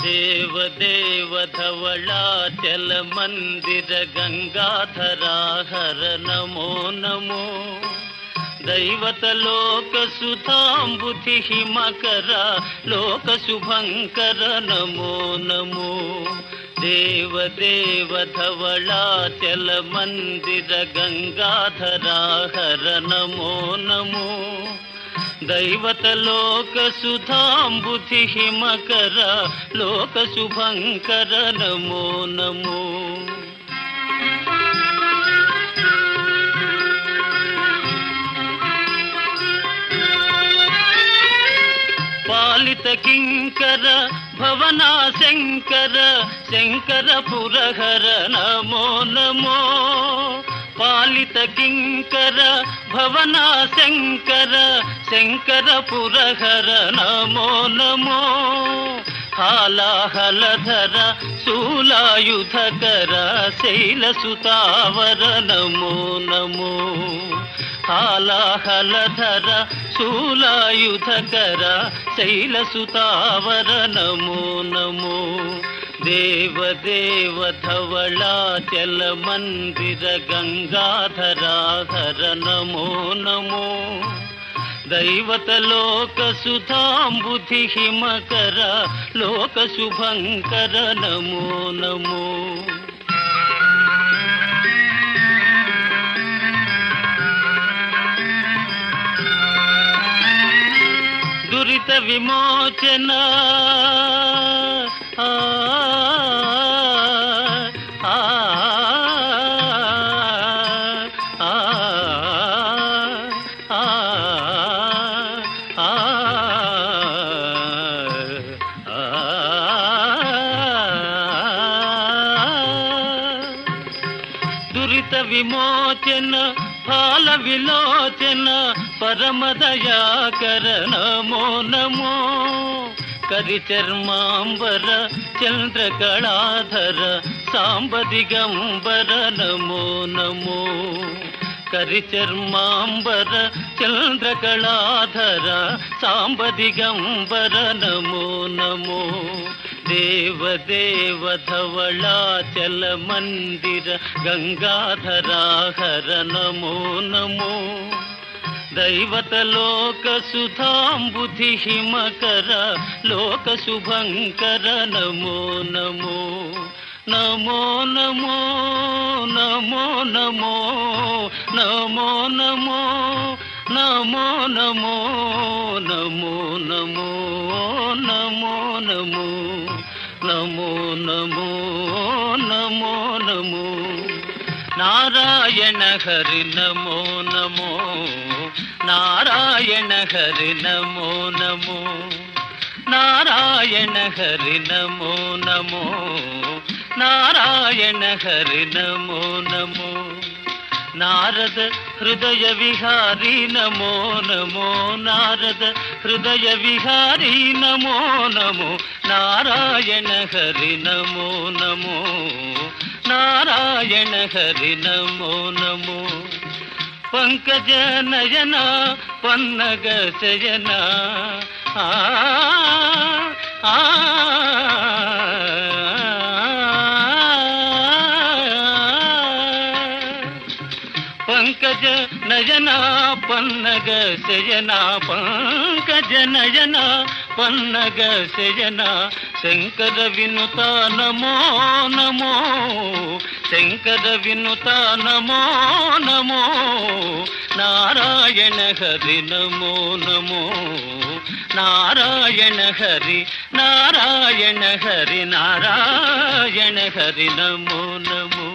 దేవదేవ ధవళాచల మందిర గంగాధరాహర నమో నమో దైవతలోక సుధాంబుధి హిమకర లోక శుభంకర నమో నమో దేవదేవ ధవళాచల మందిర గంగాధరాహర నమో నమో దైవతలోక సుధాంబుధి హిమకర లోక శుభంకర నమో నమో పాలిత కింకర భవనా శంకర శంకర పురహర నమో నమో పాలిత కింకర భవనా శంకర శంకర పురహర నమో నమో హాలాహలధర శూలాయుధకర శైలసుతావర నమో నమో హాలాహలధర శూలాయుధకర శైలసుతావర నమో నమో దేవదేవ ధవళాచల మందిర గంగాధరాహర నమో నమో దైవతలోక సుధాంబుధి హిమకర లోక శుభంకర నమో నమో దురిత విమోచన దురిత విమోచన ఫాల విలోచన పరమదయాకర నమో నమో కరిచర్మాంబర చంద్రకళాధర సాంబదిగంబర నమో నమో కరిచర్మాంబర చంద్రకళాధర సాంబదిగంబర నమో నమో దేవదేవ ధవళాచల మందిర గంగాధరాహర నమో నమో దైవతలోక సుధాంబుధి హిమకర లోక శుభంకర నమో నమో నమో నమో నమో నమో నమో నమో నమో నమో నమో నమో నమో నమో నమో నమో నమో నమో నారాయణ హరి నమో నమో నారాయణ హరి నమో నమో నారాయణ హరి నమో నమో నారాయణ హరి నమో నమో నారద హృదయ విహారీ నమో నమో నారద హృదయ విహారీ నమో నమో నారాయణ హరి నమో నమో నారాయణ హరి నమో నమో పంకజ నయన పన్నగ శయన పంకజ నయన పన్నగ శయన పంకజ నయన పన్నగ శయన శంకర వినుత నమో నమో శంకర వినుత నమో నమో నారాయణ హరి నమో నమో నారాయణ హరి నారాయణ హరి నారాయణ హరి నమో నమో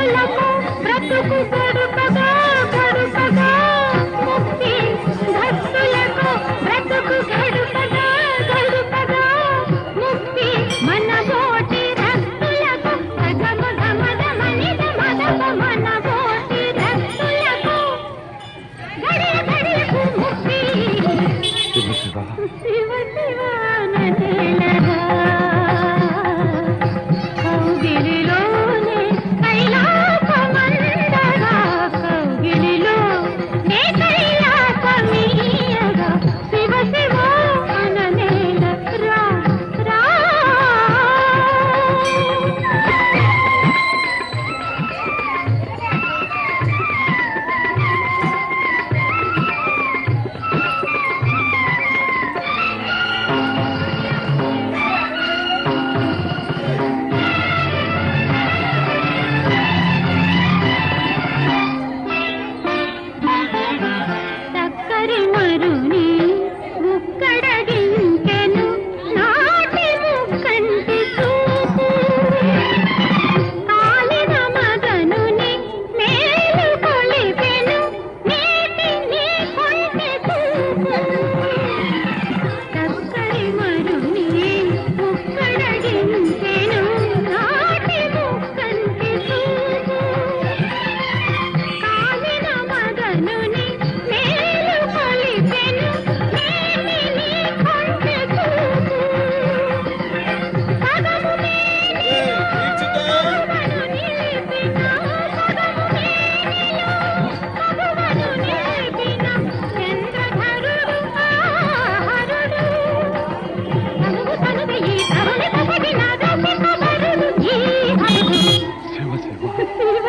భక్తులకు బ్రతుకు గడుపగా గడుపగా ముక్తి భక్తులకు బ్రతుకు గడుపగా గడుపగా ముక్తి మన బోటి రక్తులకు గమ గమ గమనిద మదప మన బోటి రక్తులకు గడియ గడియకు ముక్తి శివ శివాననేలగా కౌగిలిలోనే కైలాసమందగా కౌగిలిలో నే కైలాసమీయగా శివ శివ అననేల రా రా చక్కరి మరుని ముక్కడగింకెను నాటి ముక్కంటి చూపు కాలిన మదనుని మేలు కొలిపెను నీటి నీ కొంటి చూపు చక్కరి మరుని ముక్కడగింకెను నాటి ముక్కంటి చూపు కాలిన మదనుని మేలు కొలిపెను నేని నీ కొంటె చూపు సగము మేనిలో మగవను నిలిపిన సగము మేనిలో మగవను నిలిపిన చంద్రధరుడు ఆహరుడు తనువు తనువు ఈ తరుణి తగిన రసిక వరుడు ఈ హరుడు శివ శివ శివ